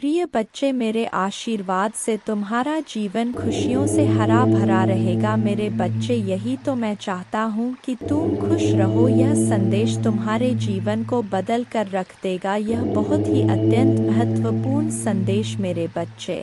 प्रिय बच्चे, मेरे आशीर्वाद से तुम्हारा जीवन खुशियों से हरा भरा रहेगा। मेरे बच्चे, यही तो मैं चाहता हूँ कि तुम खुश रहो। यह संदेश तुम्हारे जीवन को बदल कर रख देगा। यह बहुत ही अत्यंत महत्वपूर्ण संदेश मेरे बच्चे।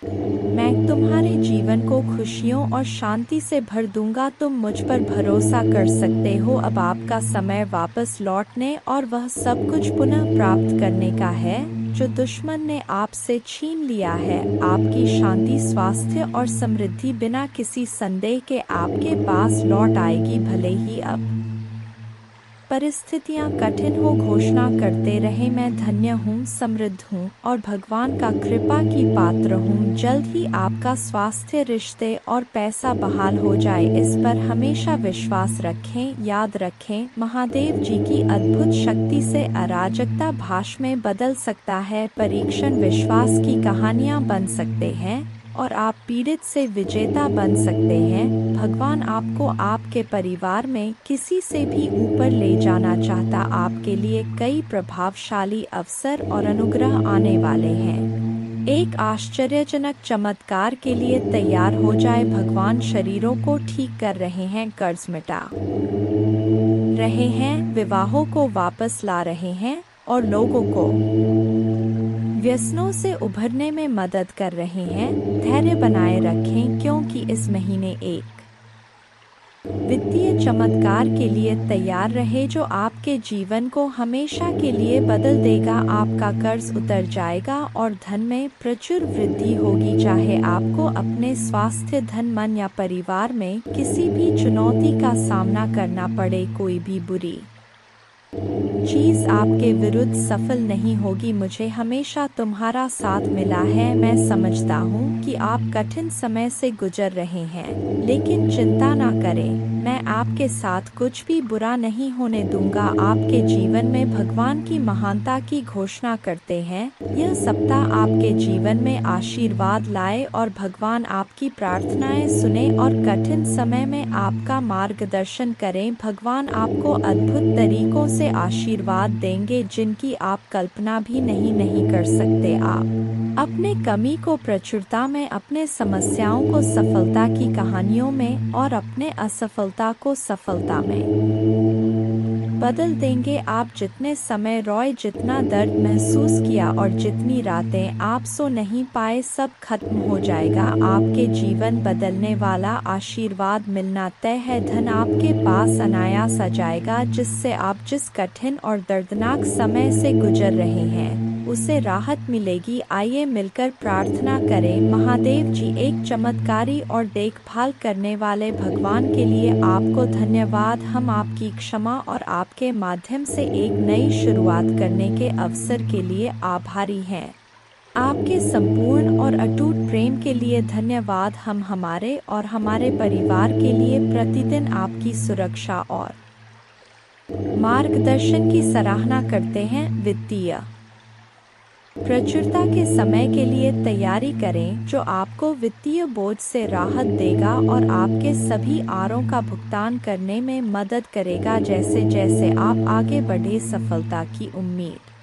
मैं तुम्हारे जीवन को खुशियों और शांति से भर दूंगा। तुम मुझ पर भरोसा कर सकते हो। अब आपका समय वापस लौटने और वह सब कुछ पुनः प्राप्त करने का है जो दुश्मन ने आपसे छीन लिया है। आपकी शांति, स्वास्थ्य और समृद्धि बिना किसी संदेह के आपके पास लौट आएगी। भले ही अब परिस्थितियां कठिन हो, घोषणा करते रहे, मैं धन्य हूँ, समृद्ध हूँ और भगवान का कृपा की पात्र हूँ। जल्द ही आपका स्वास्थ्य, रिश्ते और पैसा बहाल हो जाए, इस पर हमेशा विश्वास रखें। याद रखें, महादेव जी की अद्भुत शक्ति से अराजकता भाष में बदल सकता है। परीक्षण विश्वास की कहानियाँ बन सकते हैं और आप पीड़ित से विजेता बन सकते हैं। भगवान आपको आपके परिवार में किसी से भी ऊपर ले जाना चाहता। आपके लिए कई प्रभावशाली अवसर और अनुग्रह आने वाले हैं। एक आश्चर्यजनक चमत्कार के लिए तैयार हो जाए। भगवान शरीरों को ठीक कर रहे हैं, कर्ज मिटा रहे हैं, विवाहों को वापस ला रहे हैं और लोगों को व्यसनों से उभरने में मदद कर रहे हैं। धैर्य बनाए रखें, क्योंकि इस महीने एक वित्तीय चमत्कार के लिए तैयार रहे जो आपके जीवन को हमेशा के लिए बदल देगा। आपका कर्ज उतर जाएगा और धन में प्रचुर वृद्धि होगी। चाहे आपको अपने स्वास्थ्य, धन, मन या परिवार में किसी भी चुनौती का सामना करना पड़े, कोई भी बुरी चीज आपके विरुद्ध सफल नहीं होगी। मुझे हमेशा तुम्हारा साथ मिला है। मैं समझता हूँ कि आप कठिन समय से गुजर रहे हैं, लेकिन चिंता ना करें, मैं आपके साथ कुछ भी बुरा नहीं होने दूंगा। आपके जीवन में भगवान की महानता की घोषणा करते हैं। यह सप्ताह आपके जीवन में आशीर्वाद लाए और भगवान आपकी प्रार्थनाएं सुने और कठिन समय में आपका मार्गदर्शन करें। भगवान आपको अद्भुत तरीकों से आशीर्वाद देंगे जिनकी आप कल्पना भी नहीं कर सकते। आप अपने कमी को प्रचुरता में, अपने समस्याओं को सफलता की कहानियों में और अपने असफलता को सफलता में बदल देंगे। आप जितने समय रोए, जितना दर्द महसूस किया और जितनी रातें आप सो नहीं पाए, सब खत्म हो जाएगा। आपके जीवन बदलने वाला आशीर्वाद मिलना तय है। धन आपके पास अनायास आ जाएगा, जिससे आप जिस कठिन और दर्दनाक समय से गुजर रहे हैं उसे राहत मिलेगी। आइए मिलकर प्रार्थना करें। महादेव जी, एक चमत्कारी और देखभाल करने वाले भगवान के लिए आपको धन्यवाद। हम आपकी क्षमा और आपके माध्यम से एक नई शुरुआत करने के अवसर के लिए आभारी हैं। आपके संपूर्ण और अटूट प्रेम के लिए धन्यवाद। हम हमारे और हमारे परिवार के लिए प्रतिदिन आपकी सुरक्षा और मार्गदर्शन की सराहना करते हैं। वित्तीय प्रचुरता के समय के लिए तैयारी करें जो आपको वित्तीय बोझ से राहत देगा और आपके सभी आरों का भुगतान करने में मदद करेगा। जैसे जैसे आप आगे बढ़े, सफलता की उम्मीद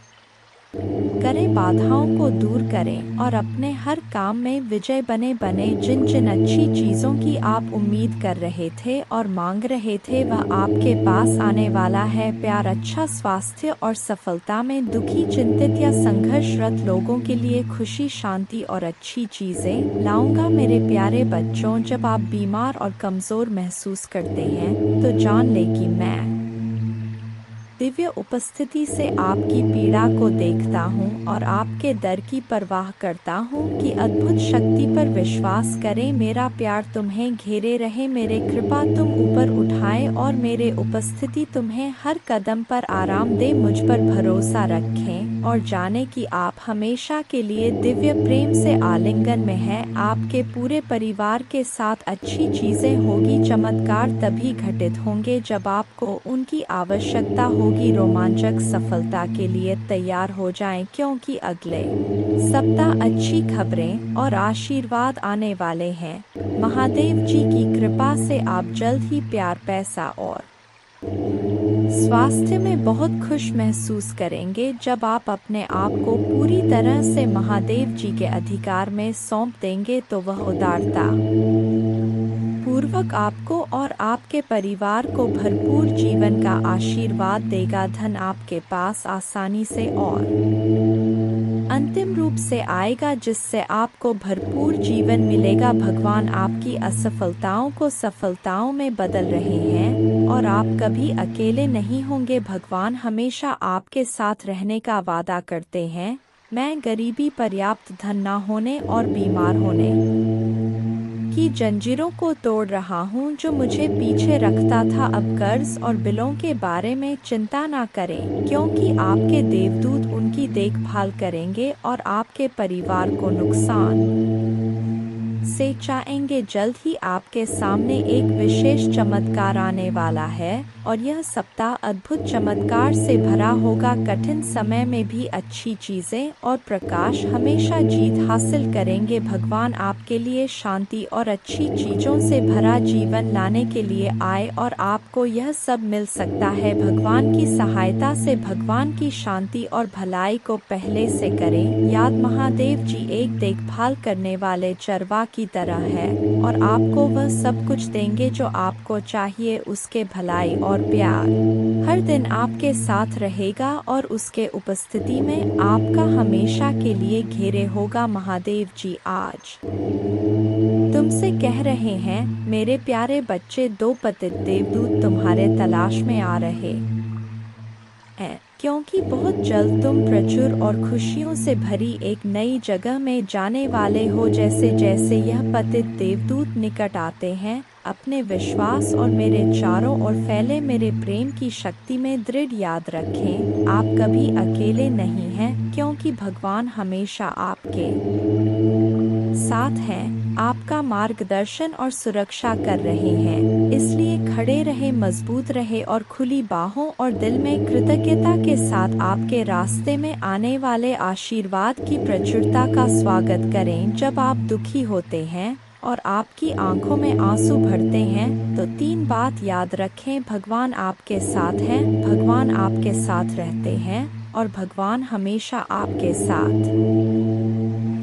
करें, बाधाओं को दूर करें और अपने हर काम में विजय बने। जिन जिन अच्छी चीज़ों की आप उम्मीद कर रहे थे और मांग रहे थे, वह आपके पास आने वाला है। प्यार, अच्छा स्वास्थ्य और सफलता में दुखी, चिंतित या संघर्षरत लोगों के लिए खुशी, शांति और अच्छी चीज़ें लाऊंगा। मेरे प्यारे बच्चों, जब आप बीमार और कमज़ोर महसूस करते हैं तो जान लें कि मैं दिव्य उपस्थिति से आपकी पीड़ा को देखता हूँ और आपके दर की परवाह करता हूँ कि अद्भुत शक्ति पर विश्वास करें। मेरा प्यार तुम्हें घेरे रहे, मेरे कृपा तुम ऊपर उठाए और मेरे उपस्थिति तुम्हें हर कदम पर आराम दे। मुझ पर भरोसा रखें और जाने कि आप हमेशा के लिए दिव्य प्रेम से आलिंगन में हैं। आपके पूरे परिवार के साथ अच्छी चीज़ें होगी। चमत्कार तभी घटित होंगे जब आपको उनकी आवश्यकता होगी। रोमांचक सफलता के लिए तैयार हो जाएं, क्योंकि अगले सप्ताह अच्छी खबरें और आशीर्वाद आने वाले हैं। महादेव जी की कृपा से आप जल्द ही प्यार, पैसा और स्वास्थ्य में बहुत खुश महसूस करेंगे जब आप अपने आप को पूरी तरह से महादेव जी के अधिकार में सौंप देंगे तो वह उदारता पूर्वक आपको और आपके परिवार को भरपूर जीवन का आशीर्वाद देगा। धन आपके पास आसानी से और अंतिम रूप से आएगा जिससे आपको भरपूर जीवन मिलेगा। भगवान आपकी असफलताओं को सफलताओं में बदल रहे हैं और आप कभी अकेले नहीं होंगे। भगवान हमेशा आपके साथ रहने का वादा करते हैं। मैं गरीबी, पर्याप्त धन न होने और बीमार होने की जंजीरों को तोड़ रहा हूँ जो मुझे पीछे रखता था। अब कर्ज और बिलों के बारे में चिंता ना करें क्योंकि आपके देवदूत उनकी देखभाल करेंगे और आपके परिवार को नुकसान से बचाएंगे। जल्द ही आपके सामने एक विशेष चमत्कार आने वाला है और यह सप्ताह अद्भुत चमत्कार से भरा होगा। कठिन समय में भी अच्छी चीजें और प्रकाश हमेशा जीत हासिल करेंगे। भगवान आपके लिए शांति और अच्छी चीजों से भरा जीवन लाने के लिए आए और आपको यह सब मिल सकता है। भगवान की सहायता से भगवान की शांति और भलाई को पहले से करें याद। महादेव जी एक देखभाल करने वाले चरवा की तरह है और आपको वह सब कुछ देंगे जो आपको चाहिए। उसके भलाई और प्यार हर दिन आपके साथ रहेगा और उसके उपस्थिति में आपका हमेशा के लिए घेरे होगा। महादेव जी आज तुमसे कह रहे हैं मेरे प्यारे बच्चे, दो पतित देवदूत तुम्हारे तलाश में आ रहे हैं क्योंकि बहुत जल्द तुम प्रचुर और खुशियों से भरी एक नई जगह में जाने वाले हो। जैसे जैसे यह पतित देवदूत निकट आते हैं अपने विश्वास और मेरे चारों ओर फैले मेरे प्रेम की शक्ति में दृढ़ याद रखें आप कभी अकेले नहीं हैं क्योंकि भगवान हमेशा आपके साथ हैं, आपका मार्गदर्शन और सुरक्षा कर रहे हैं। इसलिए खड़े रहे, मजबूत रहे और खुली बाहों और दिल में कृतज्ञता के साथ आपके रास्ते में आने वाले आशीर्वाद की प्रचुरता का स्वागत करें। जब आप दुखी होते हैं और आपकी आंखों में आंसू भरते हैं तो तीन बात याद रखें। भगवान आपके साथ हैं, भगवान आपके साथ रहते हैं और भगवान हमेशा आपके साथ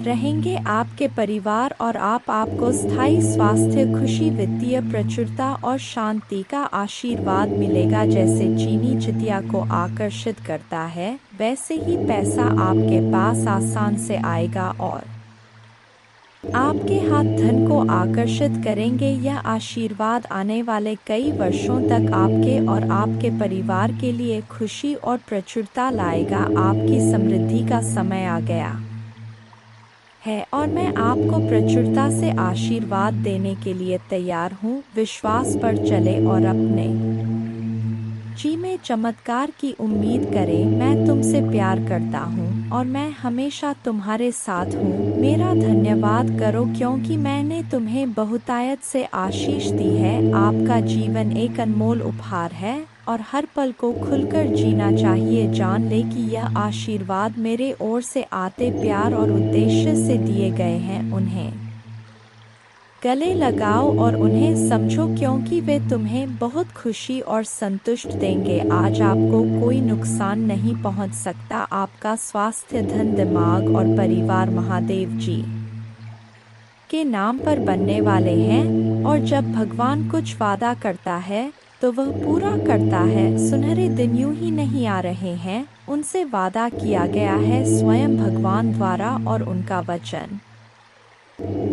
रहेंगे। आपके परिवार और आपको स्थायी स्वास्थ्य, खुशी, वित्तीय प्रचुरता और शांति का आशीर्वाद मिलेगा। जैसे चीनी चितिया को आकर्षित करता है वैसे ही पैसा आपके पास आसान से आएगा और आपके हाथ धन को आकर्षित करेंगे। यह आशीर्वाद आने वाले कई वर्षों तक आपके और आपके परिवार के लिए खुशी और प्रचुरता लाएगा। आपकी समृद्धि का समय आ गया है और मैं आपको प्रचुरता से आशीर्वाद देने के लिए तैयार हूँ। विश्वास पर चले और अपने जी में चमत्कार की उम्मीद करें। मैं तुमसे प्यार करता हूँ और मैं हमेशा तुम्हारे साथ हूँ। मेरा धन्यवाद करो क्योंकि मैंने तुम्हें बहुतायत से आशीष दी है। आपका जीवन एक अनमोल उपहार है और हर पल को खुलकर जीना चाहिए। जान ले कि यह आशीर्वाद मेरे ओर से आते प्यार और उद्देश्य से दिए गए हैं। उन्हें गले लगाओ और उन्हें समझो क्योंकि वे तुम्हें बहुत खुशी और संतुष्ट देंगे। आज आपको कोई नुकसान नहीं पहुंच सकता। आपका स्वास्थ्य, धन, दिमाग और परिवार महादेव जी के नाम पर बनने वाले हैं और जब भगवान कुछ वादा करता है तो वह पूरा करता है। सुनहरे दिन यूं ही नहीं आ रहे हैं, उनसे वादा किया गया है स्वयं भगवान द्वारा और उनका वचन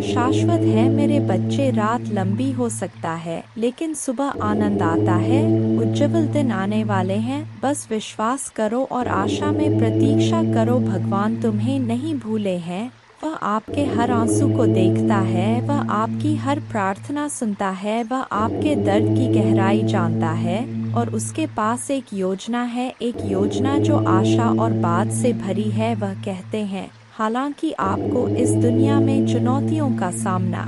शाश्वत है। मेरे बच्चे, रात लंबी हो सकता है लेकिन सुबह आनंद आता है। उज्जवल दिन आने वाले हैं, बस विश्वास करो और आशा में प्रतीक्षा करो। भगवान तुम्हें नहीं भूले हैं, वह आपके हर आंसू को देखता है, वह आपकी हर प्रार्थना सुनता है, वह आपके दर्द की गहराई जानता है और उसके पास एक योजना है, एक योजना जो आशा और बात से भरी है। वह कहते हैं हालांकि आपको इस दुनिया में चुनौतियों का सामना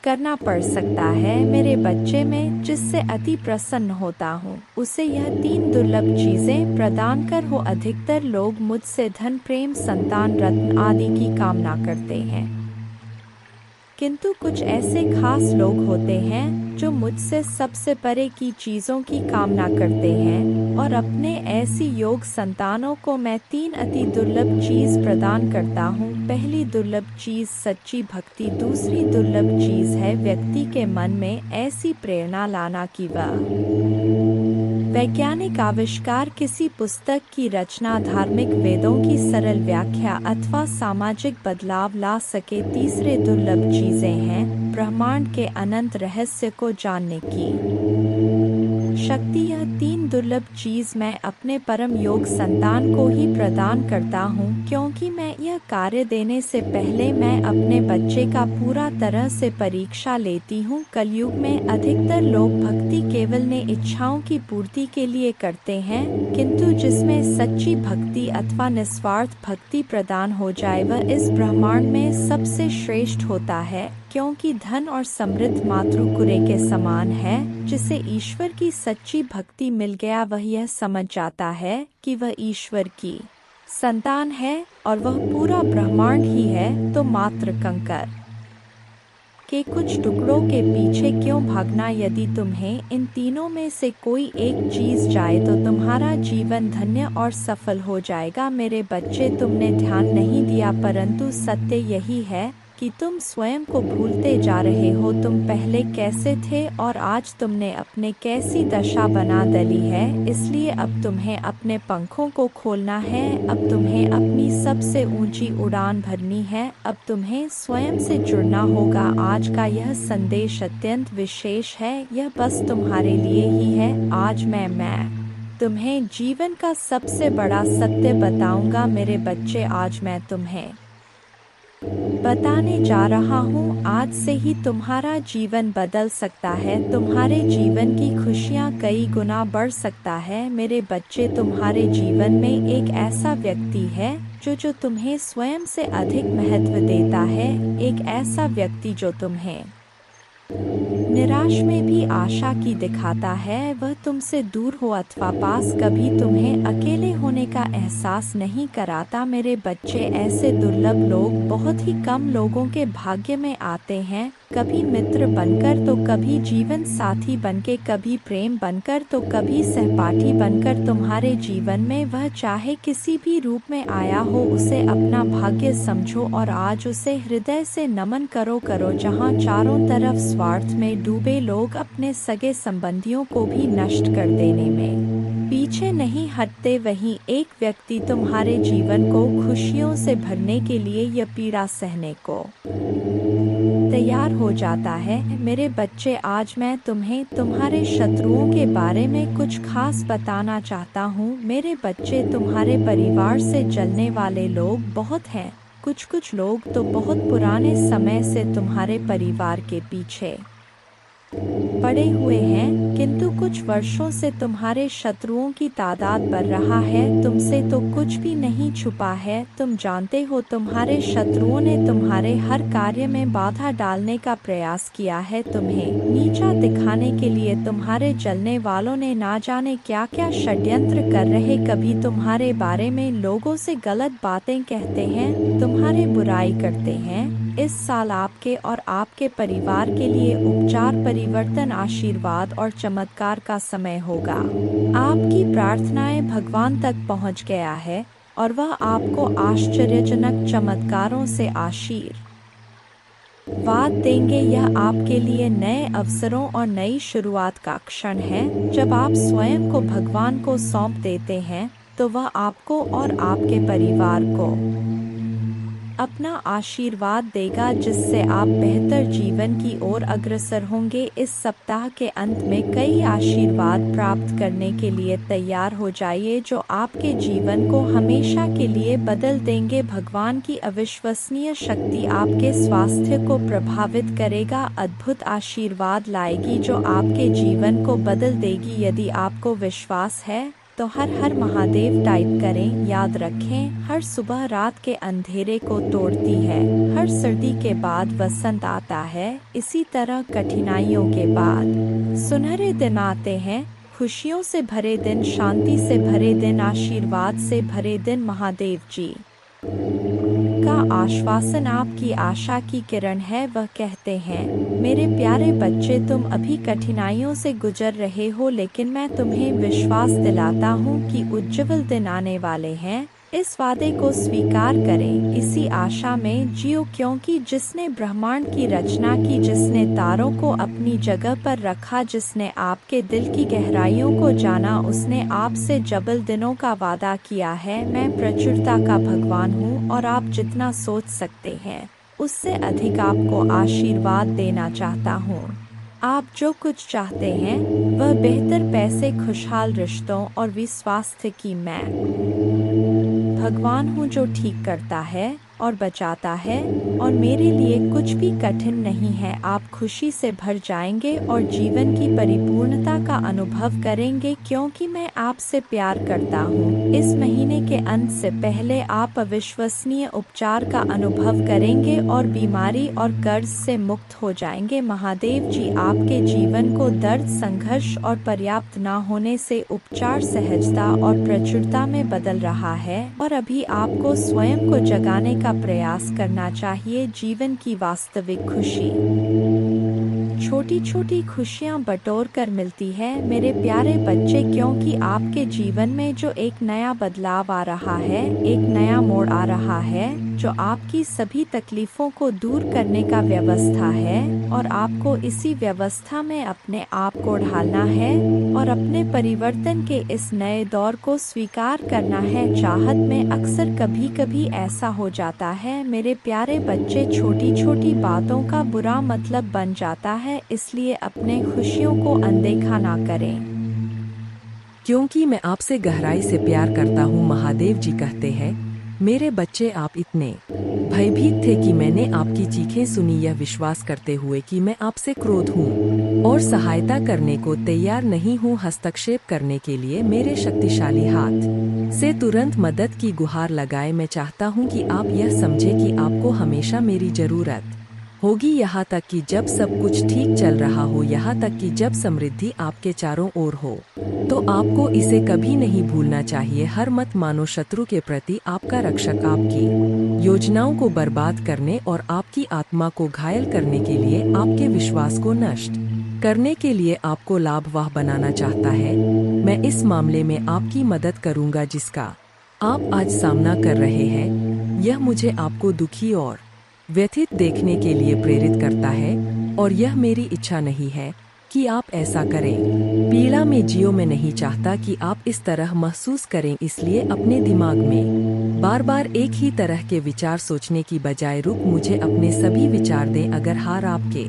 करना पड़ सकता है, मेरे बच्चे में जिससे अति प्रसन्न होता हूँ उसे यह तीन दुर्लभ चीजें प्रदान कर हो। अधिकतर लोग मुझसे धन, प्रेम, संतान, रत्न आदि की कामना करते हैं किंतु कुछ ऐसे खास लोग होते हैं जो मुझसे सबसे परे की चीज़ों की कामना करते हैं, और अपने ऐसी योग संतानों को मैं 3 अति दुर्लभ चीज़ प्रदान करता हूँ। पहली दुर्लभ चीज़ सच्ची भक्ति, दूसरी दुर्लभ चीज़ है व्यक्ति के मन में ऐसी प्रेरणा लाना कि वह वैज्ञानिक आविष्कार, किसी पुस्तक की रचना, धार्मिक वेदों की सरल व्याख्या अथवा सामाजिक बदलाव ला सके। तीसरे दुर्लभ चीजें हैं ब्रह्मांड के अनंत रहस्य को जानने की शक्ति। यह 3 दुर्लभ चीज मैं अपने परम योग संतान को ही प्रदान करता हूँ, क्योंकि मैं यह कार्य देने से पहले मैं अपने बच्चे का पूरा तरह से परीक्षा लेती हूँ। कलयुग में अधिकतर लोग भक्ति केवल ने इच्छाओं की पूर्ति के लिए करते हैं, किंतु जिसमें सच्ची भक्ति अथवा निस्वार्थ भक्ति प्रदान हो जाए वह इस ब्रह्मांड में सबसे श्रेष्ठ होता है, क्योंकि धन और समृद्ध मातृकुरे के समान है। जिसे ईश्वर की सच्ची भक्ति मिल गया वह यह समझ जाता है कि वह ईश्वर की संतान है और वह पूरा ब्रह्मांड ही है। तो मात्र कंकर के कुछ टुकड़ों के पीछे क्यों भागना? यदि तुम्हें इन तीनों में से कोई एक चीज जाए तो तुम्हारा जीवन धन्य और सफल हो जाएगा। मेरे बच्चे, तुमने ध्यान नहीं दिया, परंतु सत्य यही है कि तुम स्वयं को भूलते जा रहे हो। तुम पहले कैसे थे और आज तुमने अपने कैसी दशा बना डाली है। इसलिए अब तुम्हें अपने पंखों को खोलना है, अब तुम्हें अपनी सबसे ऊंची उड़ान भरनी है, अब तुम्हें स्वयं से जुड़ना होगा। आज का यह संदेश अत्यंत विशेष है, यह बस तुम्हारे लिए ही है। आज मैं तुम्हें जीवन का सबसे बड़ा सत्य बताऊंगा। मेरे बच्चे, आज मैं तुम्हें बताने जा रहा हूँ, आज से ही तुम्हारा जीवन बदल सकता है, तुम्हारे जीवन की खुशियाँ कई गुना बढ़ सकता है। मेरे बच्चे, तुम्हारे जीवन में एक ऐसा व्यक्ति है जो तुम्हें स्वयं से अधिक महत्व देता है, एक ऐसा व्यक्ति जो तुम्हें निराश में भी आशा की दिखाता है। वह तुमसे दूर हो अथवा पास, कभी तुम्हें अकेले होने का एहसास नहीं कराता। मेरे बच्चे, ऐसे दुर्लभ लोग बहुत ही कम लोगों के भाग्य में आते हैं, कभी मित्र बनकर तो कभी जीवन साथी बनके, कभी प्रेम बनकर तो कभी सहपाठी बनकर। तुम्हारे जीवन में वह चाहे किसी भी रूप में आया हो, उसे अपना भाग्य समझो और आज उसे हृदय से नमन करो। जहाँ चारों तरफ स्वार्थ में डूबे लोग अपने सगे संबंधियों को भी नष्ट कर देने में पीछे नहीं हटते, वहीं एक व्यक्ति तुम्हारे जीवन को खुशियों से भरने के लिए यह पीड़ा सहने को तैयार हो जाता है। मेरे बच्चे, आज मैं तुम्हें तुम्हारे शत्रुओं के बारे में कुछ खास बताना चाहता हूँ। मेरे बच्चे, तुम्हारे परिवार से जलने वाले लोग बहुत हैं। कुछ लोग तो बहुत पुराने समय से तुम्हारे परिवार के पीछे पड़े हुए हैं, किंतु कुछ वर्षों से तुम्हारे शत्रुओं की तादाद बढ़ रहा है। तुमसे तो कुछ भी नहीं छुपा है, तुम जानते हो तुम्हारे शत्रुओं ने तुम्हारे हर कार्य में बाधा डालने का प्रयास किया है, तुम्हें नीचा दिखाने के लिए तुम्हारे जलने वालों ने ना जाने क्या क्या षड्यंत्र कर रहे। कभी तुम्हारे बारे में लोगों से गलत बातें कहते हैं, तुम्हारे बुराई करते हैं। इस साल आपके और आपके परिवार के लिए उपचार, परिवर्तन, आशीर्वाद और चमत्कार का समय होगा। आपकी प्रार्थनाएं भगवान तक पहुंच गया है और वह आपको आश्चर्यजनक चमत्कारों से आशीर्वाद देंगे। यह आपके लिए नए अवसरों और नई शुरुआत का क्षण है। जब आप स्वयं को भगवान को सौंप देते हैं तो वह आपको और आपके परिवार को अपना आशीर्वाद देगा, जिससे आप बेहतर जीवन की ओर अग्रसर होंगे। इस सप्ताह के अंत में कई आशीर्वाद प्राप्त करने के लिए तैयार हो जाइए, जो आपके जीवन को हमेशा के लिए बदल देंगे। भगवान की अविश्वसनीय शक्ति आपके स्वास्थ्य को प्रभावित करेगा, अद्भुत आशीर्वाद लाएगी जो आपके जीवन को बदल देगी। यदि आपको विश्वास है तो हर हर महादेव टाइप करें। याद रखें, हर सुबह रात के अंधेरे को तोड़ती है, हर सर्दी के बाद वसंत आता है, इसी तरह कठिनाइयों के बाद सुनहरे दिन आते हैं। खुशियों से भरे दिन, शांति से भरे दिन, आशीर्वाद से भरे दिन। महादेव जी उनका आश्वासन आपकी आशा की किरण है। वह कहते हैं, मेरे प्यारे बच्चे, तुम अभी कठिनाइयों से गुजर रहे हो, लेकिन मैं तुम्हें विश्वास दिलाता हूँ कि उज्ज्वल दिन आने वाले हैं। इस वादे को स्वीकार करें, इसी आशा में जियो, क्योंकि जिसने ब्रह्मांड की रचना की, जिसने तारों को अपनी जगह पर रखा, जिसने आपके दिल की गहराइयों को जाना, उसने आपसे जबल दिनों का वादा किया है। मैं प्रचुरता का भगवान हूँ और आप जितना सोच सकते हैं उससे अधिक आपको आशीर्वाद देना चाहता हूँ। आप जो कुछ चाहते हैं वह बेहतर पैसे, खुशहाल रिश्तों और स्वास्थ्य की मैं भगवान हूँ जो ठीक करता है और बचाता है, और मेरे लिए कुछ भी कठिन नहीं है। आप खुशी से भर जाएंगे और जीवन की परिपूर्णता का अनुभव करेंगे, क्योंकि मैं आपसे प्यार करता हूँ। इस महीने के अंत से पहले आप अविश्वसनीय उपचार का अनुभव करेंगे और बीमारी और कर्ज से मुक्त हो जाएंगे। महादेव जी आपके जीवन को दर्द, संघर्ष और पर्याप्त न होने से उपचार, सहजता और प्रचुरता में बदल रहा है, और अभी आपको स्वयं को जगाने का प्रयास करना चाहिए। जीवन की वास्तविक खुशी छोटी छोटी खुशियां बटोर कर मिलती है मेरे प्यारे बच्चे, क्योंकि आपके जीवन में जो एक नया बदलाव आ रहा है, एक नया मोड़ आ रहा है, जो आपकी सभी तकलीफों को दूर करने का व्यवस्था है, और आपको इसी व्यवस्था में अपने आप को ढालना है और अपने परिवर्तन के इस नए दौर को स्वीकार करना है। चाहत में अक्सर कभी कभी ऐसा हो जाता है मेरे प्यारे बच्चे, छोटी छोटी बातों का बुरा मतलब बन जाता है, इसलिए अपने खुशियों को अनदेखा ना करें। क्योंकि मैं आपसे गहराई से प्यार करता हूँ। महादेव जी कहते हैं, मेरे बच्चे, आप इतने भयभीत थे कि मैंने आपकी चीखें सुनी, यह विश्वास करते हुए कि मैं आपसे क्रोध हूँ और सहायता करने को तैयार नहीं हूँ। हस्तक्षेप करने के लिए मेरे शक्तिशाली हाथ से तुरंत मदद की गुहार लगाए। मैं चाहता हूँ कि आप यह समझें कि आपको हमेशा मेरी जरूरत होगी, यहाँ तक कि जब सब कुछ ठीक चल रहा हो, यहाँ तक कि जब समृद्धि आपके चारों ओर हो। तो आपको इसे कभी नहीं भूलना चाहिए। हर मत मानो शत्रु के प्रति आपका रक्षक आपकी योजनाओं को बर्बाद करने और आपकी आत्मा को घायल करने के लिए, आपके विश्वास को नष्ट करने के लिए आपको लाभवाह बनाना चाहता है। मैं इस मामले में आपकी मदद करूंगा जिसका आप आज सामना कर रहे हैं। यह मुझे आपको दुखी और व्यथित देखने के लिए प्रेरित करता है, और यह मेरी इच्छा नहीं है कि आप ऐसा करें। पीड़ा में जियो। मैं नहीं चाहता कि आप इस तरह महसूस करें, इसलिए अपने दिमाग में बार बार एक ही तरह के विचार सोचने की बजाय मुझे अपने सभी विचार दें। अगर हार आपके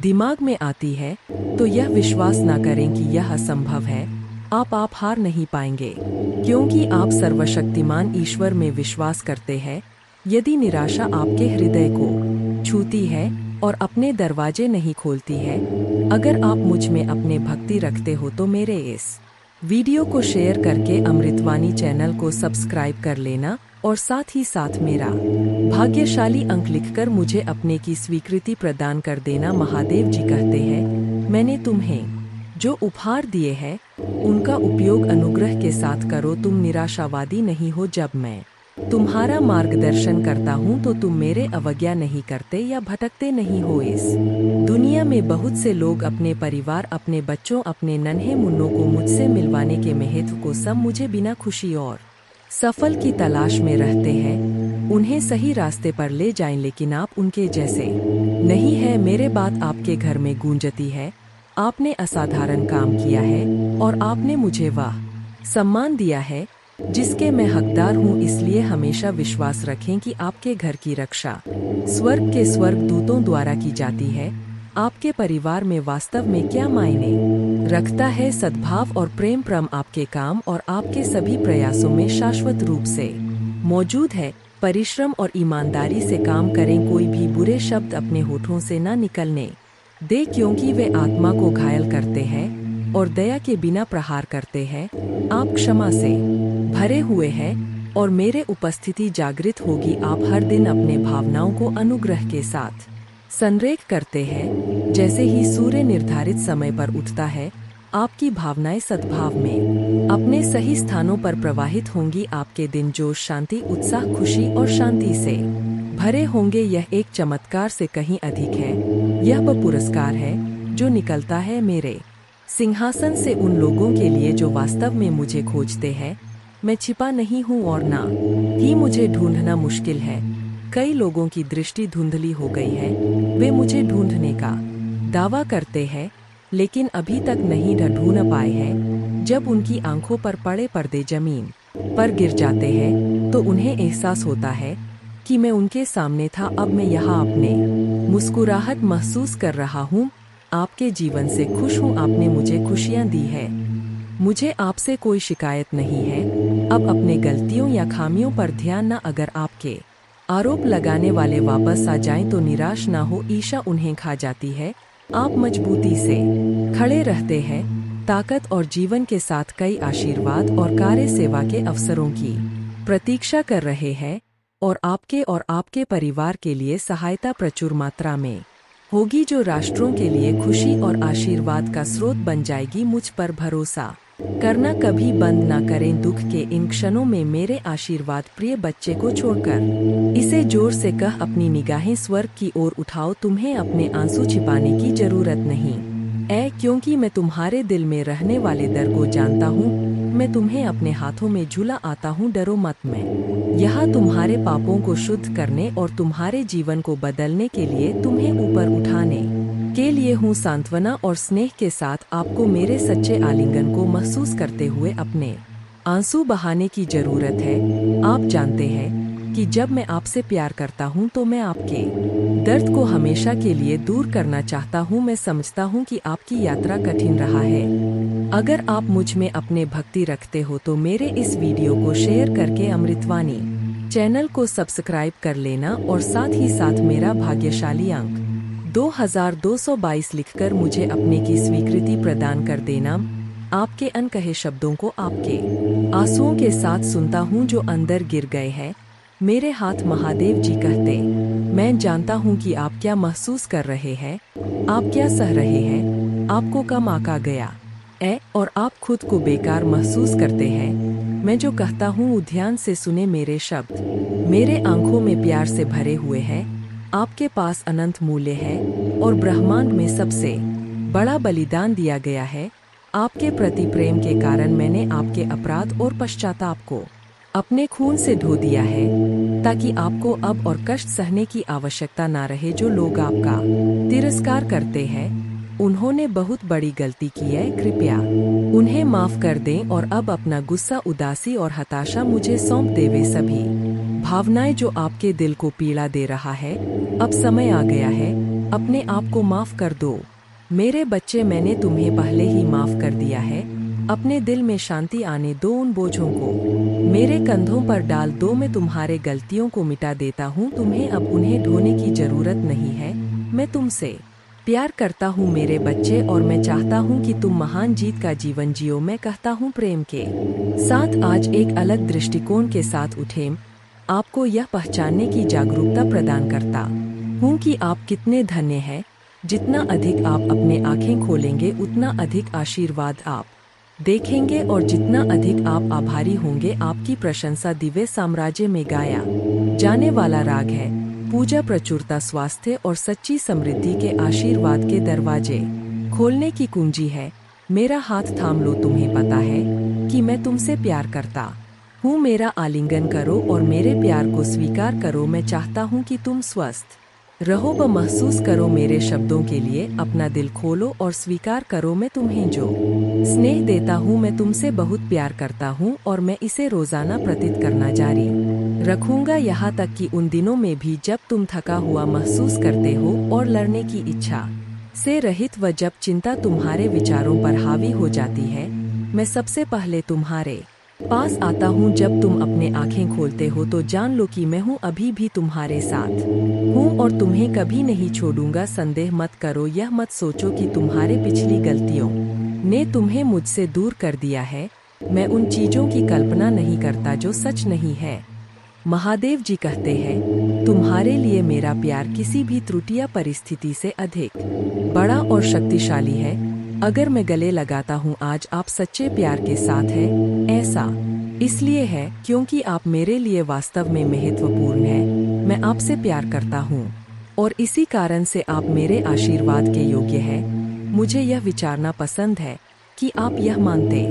दिमाग में आती है तो यह विश्वास ना करें कि यह असंभव है। आप हार नहीं पाएंगे, क्योंकि आप सर्वशक्तिमान ईश्वर में विश्वास करते हैं। यदि निराशा आपके हृदय को छूती है और अपने दरवाजे नहीं खोलती है, अगर आप मुझ में अपने भक्ति रखते हो, तो मेरे इस वीडियो को शेयर करके अमृतवाणी चैनल को सब्सक्राइब कर लेना, और साथ ही साथ मेरा भाग्यशाली अंक लिखकर मुझे अपने की स्वीकृति प्रदान कर देना। महादेव जी कहते हैं, मैंने तुम्हें जो उपहार दिए हैं उनका उपयोग अनुग्रह के साथ करो। तुम निराशावादी नहीं हो। जब मैं तुम्हारा मार्गदर्शन करता हूँ तो तुम मेरे अवज्ञा नहीं करते या भटकते नहीं हो। इस दुनिया में बहुत से लोग अपने परिवार, अपने बच्चों, अपने नन्हे मुन्नों को मुझसे मिलवाने के महत्व को सब मुझे बिना खुशी और सफल की तलाश में रहते हैं। उन्हें सही रास्ते पर ले जाएं, लेकिन आप उनके जैसे नहीं है। मेरे बात आपके घर में गूंजती है। आपने असाधारण काम किया है और आपने मुझे वह सम्मान दिया है जिसके मैं हकदार हूँ। इसलिए हमेशा विश्वास रखें कि आपके घर की रक्षा स्वर्ग के स्वर्गदूतों द्वारा की जाती है। आपके परिवार में वास्तव में क्या मायने रखता है? सद्भाव और प्रेम परम आपके काम और आपके सभी प्रयासों में शाश्वत रूप से मौजूद है। परिश्रम और ईमानदारी से काम करें। कोई भी बुरे शब्द अपने होठों से न निकलने दे, क्योंकि वे आत्मा को घायल करते हैं और दया के बिना प्रहार करते हैं। आप क्षमा से भरे हुए हैं और मेरे उपस्थिति जागृत होगी। आप हर दिन अपने भावनाओं को अनुग्रह के साथ संरेख करते हैं। जैसे ही सूर्य निर्धारित समय पर उठता है, आपकी भावनाएं सद्भाव में अपने सही स्थानों पर प्रवाहित होंगी। आपके दिन जोश, शांति, उत्साह, खुशी और शांति से भरे होंगे, यह एक चमत्कार से कहीं अधिक है। यह वो पुरस्कार है जो निकलता है मेरे सिंहासन से उन लोगों के लिए जो वास्तव में मुझे खोजते हैं। मैं छिपा नहीं हूँ और ना ही मुझे ढूंढना मुश्किल है। कई लोगों की दृष्टि धुंधली हो गई है, वे मुझे ढूंढने का दावा करते हैं लेकिन अभी तक नहीं ढूंढ पाए हैं। जब उनकी आंखों पर पड़े पर्दे जमीन पर गिर जाते हैं तो उन्हें एहसास होता है कि मैं उनके सामने था। अब मैं यहाँ अपने मुस्कुराहट महसूस कर रहा हूँ। आपके जीवन से खुश हूँ, आपने मुझे खुशियाँ दी है। मुझे आपसे कोई शिकायत नहीं है। अब अपने गलतियों या खामियों पर ध्यान न, अगर आपके आरोप लगाने वाले वापस आ जाएं तो निराश ना हो, ईर्ष्या उन्हें खा जाती है। आप मजबूती से खड़े रहते हैं, ताकत और जीवन के साथ कई आशीर्वाद और कार्य सेवा के अवसरों की प्रतीक्षा कर रहे हैं और आपके परिवार के लिए सहायता प्रचुर मात्रा में होगी जो राष्ट्रों के लिए खुशी और आशीर्वाद का स्रोत बन जाएगी। मुझ पर भरोसा करना कभी बंद ना करें। दुख के इन क्षणों में मेरे आशीर्वाद, प्रिय बच्चे को छोड़कर इसे जोर से कह, अपनी निगाहें स्वर्ग की ओर उठाओ। तुम्हें अपने आंसू छिपाने की जरूरत नहीं है, क्योंकि मैं तुम्हारे दिल में रहने वाले डर को जानता हूँ। मैं तुम्हें अपने हाथों में झूला आता हूँ, डरो मत। मैं यहाँ तुम्हारे पापों को शुद्ध करने और तुम्हारे जीवन को बदलने के लिए तुम्हें ऊपर उठाने के लिए हूँ। सांत्वना और स्नेह के साथ आपको मेरे सच्चे आलिंगन को महसूस करते हुए अपने आंसू बहाने की जरूरत है। आप जानते हैं कि जब मैं आपसे प्यार करता हूँ तो मैं आपके दर्द को हमेशा के लिए दूर करना चाहता हूँ। मैं समझता हूँ कि आपकी यात्रा कठिन रहा है। अगर आप मुझ में अपने भक्ति रखते हो तो मेरे इस वीडियो को शेयर करके अमृतवाणी चैनल को सब्सक्राइब कर लेना और साथ ही साथ मेरा भाग्यशाली अंक 2222 लिखकर मुझे अपने की स्वीकृति प्रदान कर देना। आपके अनकहे शब्दों को आपके आंसुओं के साथ सुनता हूँ जो अंदर गिर गए हैं। मेरे हाथ महादेव जी कहते, मैं जानता हूँ कि आप क्या महसूस कर रहे हैं, आप क्या सह रहे हैं। आपको कम आका गया है और आप खुद को बेकार महसूस करते हैं। मैं जो कहता हूँ ध्यान से सुने, मेरे शब्द मेरे आंखों में प्यार से भरे हुए हैं। आपके पास अनंत मूल्य है और ब्रह्मांड में सबसे बड़ा बलिदान दिया गया है। आपके प्रति प्रेम के कारण मैंने आपके अपराध और पश्चाताप को अपने खून से धो दिया है, ताकि आपको अब और कष्ट सहने की आवश्यकता ना रहे। जो लोग आपका तिरस्कार करते हैं उन्होंने बहुत बड़ी गलती की है, कृपया उन्हें माफ कर दें और अब अपना गुस्सा, उदासी और हताशा मुझे सौंप दे। वे सभी भावनाएं जो आपके दिल को पीड़ा दे रहा है, अब समय आ गया है, अपने आप को माफ कर दो। मेरे बच्चे, मैंने तुम्हें पहले ही माफ कर दिया है। अपने दिल में शांति आने दो, उन बोझों को मेरे कंधों पर डाल दो। मैं तुम्हारे गलतियों को मिटा देता हूँ, तुम्हें अब उन्हें ढोने की जरूरत नहीं है। मैं तुमसे प्यार करता हूँ मेरे बच्चे, और मैं चाहता हूँ कि तुम महान जीत का जीवन जियो। मैं कहता हूँ प्रेम के साथ आज एक अलग दृष्टिकोण के साथ उठें। आपको यह पहचानने की जागरूकता प्रदान करता हूँ कि आप कितने धन्य हैं। जितना अधिक आप अपने आंखें खोलेंगे उतना अधिक आशीर्वाद आप देखेंगे, और जितना अधिक आप आभारी होंगे आपकी प्रशंसा दिव्य साम्राज्य में गाया जाने वाला राग है। पूजा, प्रचुरता, स्वास्थ्य और सच्ची समृद्धि के आशीर्वाद के दरवाजे खोलने की कुंजी है। मेरा हाथ थाम लो, तुम्हें पता है कि मैं तुमसे प्यार करता हूँ। मेरा आलिंगन करो और मेरे प्यार को स्वीकार करो। मैं चाहता हूँ कि तुम स्वस्थ रहो व महसूस करो मेरे शब्दों के लिए अपना दिल खोलो और स्वीकार करो। मैं तुम्हें जो स्नेह देता हूँ, मैं तुमसे बहुत प्यार करता हूँ और मैं इसे रोजाना प्रतीत करना जारी रखूंगा, यहाँ तक कि उन दिनों में भी जब तुम थका हुआ महसूस करते हो और लड़ने की इच्छा से रहित, व जब चिंता तुम्हारे विचारों पर हावी हो जाती है। मैं सबसे पहले तुम्हारे पास आता हूँ। जब तुम अपने आंखें खोलते हो तो जान लो कि मैं हूँ, अभी भी तुम्हारे साथ हूँ और तुम्हें कभी नहीं छोड़ूंगा। संदेह मत करो, यह मत सोचो कि तुम्हारे पिछली गलतियों ने तुम्हें मुझसे दूर कर दिया है। मैं उन चीजों की कल्पना नहीं करता जो सच नहीं है। महादेव जी कहते हैं, तुम्हारे लिए मेरा प्यार किसी भी त्रुटि या परिस्थिति से अधिक बड़ा और शक्तिशाली है। अगर मैं गले लगाता हूँ आज, आप सच्चे प्यार के साथ हैं। ऐसा इसलिए है क्योंकि आप मेरे लिए वास्तव में महत्वपूर्ण हैं। मैं आपसे प्यार करता हूँ और इसी कारण से आप मेरे आशीर्वाद के योग्य हैं। मुझे यह विचारना पसंद है कि आप यह मानते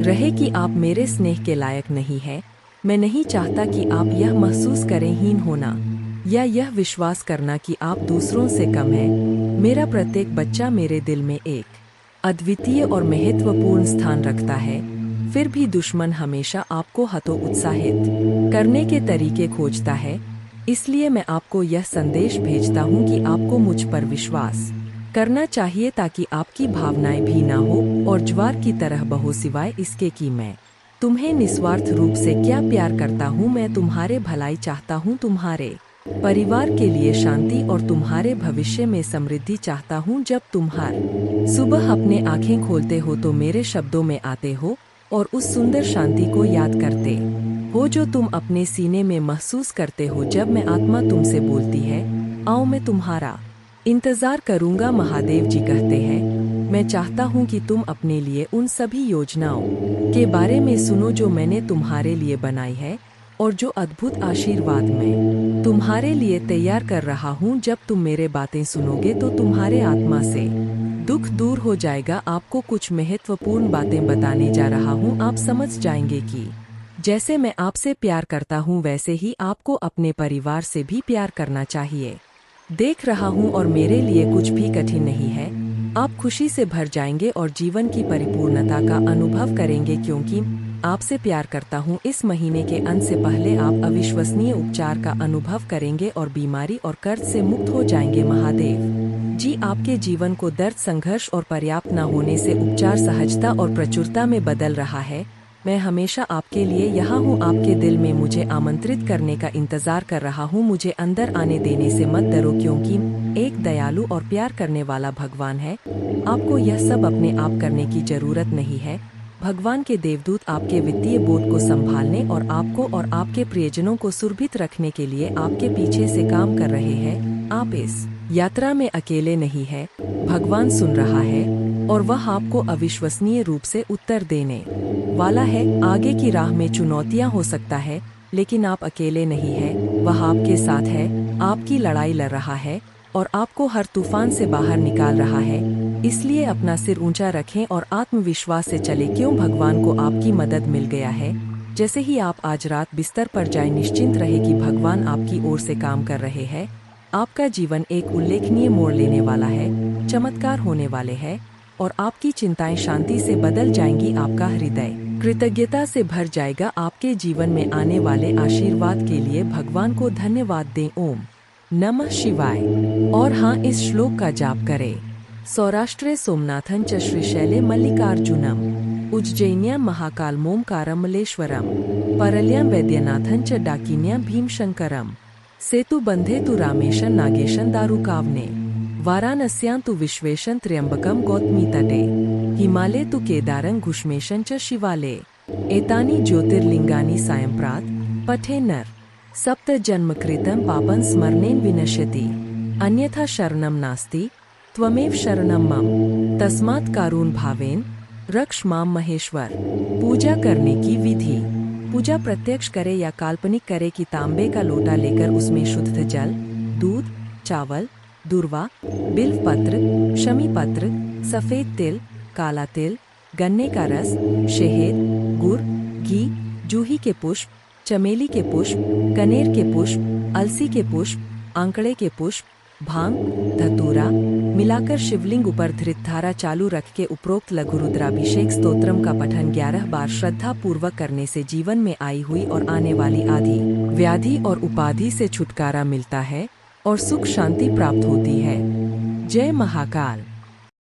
रहे कि आप मेरे स्नेह के लायक नहीं हैं। मैं नहीं चाहता कि आप यह महसूस करें हीन होना या यह विश्वास करना कि आप दूसरों से कम हैं। मेरा प्रत्येक बच्चा मेरे दिल में एक अद्वितीय और महत्वपूर्ण स्थान रखता है। फिर भी दुश्मन हमेशा आपको हतोत्साहित करने के तरीके खोजता है। इसलिए मैं आपको यह संदेश भेजता हूँ कि आपको मुझ पर विश्वास करना चाहिए ताकि आपकी भावनाएं भी ना हो और ज्वार की तरह बहो, सिवाय इसके कि मैं तुम्हें निस्वार्थ रूप से क्या प्यार करता हूँ। मैं तुम्हारे भलाई चाहता हूँ, तुम्हारे परिवार के लिए शांति और तुम्हारे भविष्य में समृद्धि चाहता हूँ। जब तुम हर सुबह अपने आंखें खोलते हो तो मेरे शब्दों में आते हो और उस सुंदर शांति को याद करते हो जो तुम अपने सीने में महसूस करते हो जब मैं आत्मा तुमसे बोलती है, आओ मैं तुम्हारा इंतजार करूंगा। महादेव जी कहते हैं, मैं चाहता हूं कि तुम अपने लिए उन सभी योजनाओं के बारे में सुनो जो मैंने तुम्हारे लिए बनाई है और जो अद्भुत आशीर्वाद मैं तुम्हारे लिए तैयार कर रहा हूं। जब तुम मेरे बातें सुनोगे तो तुम्हारे आत्मा से दुख दूर हो जाएगा। आपको कुछ महत्वपूर्ण बातें बताने जा रहा हूं। आप समझ जाएंगे कि जैसे मैं आपसे प्यार करता हूं वैसे ही आपको अपने परिवार से भी प्यार करना चाहिए। देख रहा हूं और मेरे लिए कुछ भी कठिन नहीं है। आप खुशी से भर जाएंगे और जीवन की परिपूर्णता का अनुभव करेंगे क्योंकि आपसे प्यार करता हूं। इस महीने के अंत से पहले आप अविश्वसनीय उपचार का अनुभव करेंगे और बीमारी और कर्ज से मुक्त हो जाएंगे। महादेव जी आपके जीवन को दर्द, संघर्ष और पर्याप्त न होने से उपचार सहजता और प्रचुरता में बदल रहा है। मैं हमेशा आपके लिए यहाँ हूँ। आपके दिल में मुझे आमंत्रित करने का इंतजार कर रहा हूँ। मुझे अंदर आने देने से मत डरो क्योंकि एक दयालु और प्यार करने वाला भगवान है। आपको यह सब अपने आप करने की जरूरत नहीं है। भगवान के देवदूत आपके वित्तीय बोझ को संभालने और आपको और आपके प्रियजनों को सुरक्षित रखने के लिए आपके पीछे से काम कर रहे हैं। आप इस यात्रा में अकेले नहीं हैं। भगवान सुन रहा है और वह आपको अविश्वसनीय रूप से उत्तर देने वाला है। आगे की राह में चुनौतियां हो सकता है लेकिन आप अकेले नहीं हैं। वह आपके साथ है, आपकी लड़ाई लड़ रहा है और आपको हर तूफान से बाहर निकाल रहा है। इसलिए अपना सिर ऊंचा रखें और आत्मविश्वास से चले क्यों भगवान को आपकी मदद मिल गया है। जैसे ही आप आज रात बिस्तर पर जाएं, निश्चिंत रहे कि भगवान आपकी ओर से काम कर रहे हैं। आपका जीवन एक उल्लेखनीय मोड़ लेने वाला है, चमत्कार होने वाले हैं और आपकी चिंताएं शांति से बदल जाएंगी। आपका हृदय कृतज्ञता से भर जाएगा। आपके जीवन में आने वाले आशीर्वाद के लिए भगवान को धन्यवाद दें। ओम नमः शिवाय। और हाँ, इस श्लोक का जाप करें। सौराष्ट्रे सोमनाथं च श्रीशैले मल्लिकार्जुनम, उज्जैन्यां महाकालमोमकारं मल्लेश्वरम, परल्यां वैद्यनाथं च डाकिन्यां भीमशंकरम, सेतुबंधे तु रामेशं नागेशं दारुकावने, वाराणस्यां तु विश्वेशं त्र्यंबकं गौतमीतटे, हिमालये तु केदारं घुष्मेशं च शिवालये, एतानि ज्योतिर्लिंगानि सायंप्रात पठे नर, सप्त जन्मकृतं पापं स्मरणेन विनश्यति, अन्यथा शरणं नास्ति त्वमेव शरणं मम, तस्मात् कारुण भावेन रक्ष माम महेश्वर। पूजा करने की विधि। पूजा प्रत्यक्ष करे या काल्पनिक करे कि तांबे का लोटा लेकर उसमें शुद्ध जल, दूध, चावल, दूर्वा, बिल्व पत्र, शमी पत्र, सफेद तिल, काला तिल, गन्ने का रस, शहद, गुड़, घी, जूही के पुष्प, चमेली के पुष्प, कनेर के पुष्प, अलसी के पुष्प, आंकड़े के पुष्प, भांग, धतूरा मिलाकर शिवलिंग ऊपर धृत धारा चालू रख के उपरोक्त लघु रुद्राभिषेक स्तोत्रम का पठन 11 बार श्रद्धा पूर्वक करने से जीवन में आई हुई और आने वाली आदि व्याधि और उपाधि से छुटकारा मिलता है और सुख शांति प्राप्त होती है। जय महाकाल।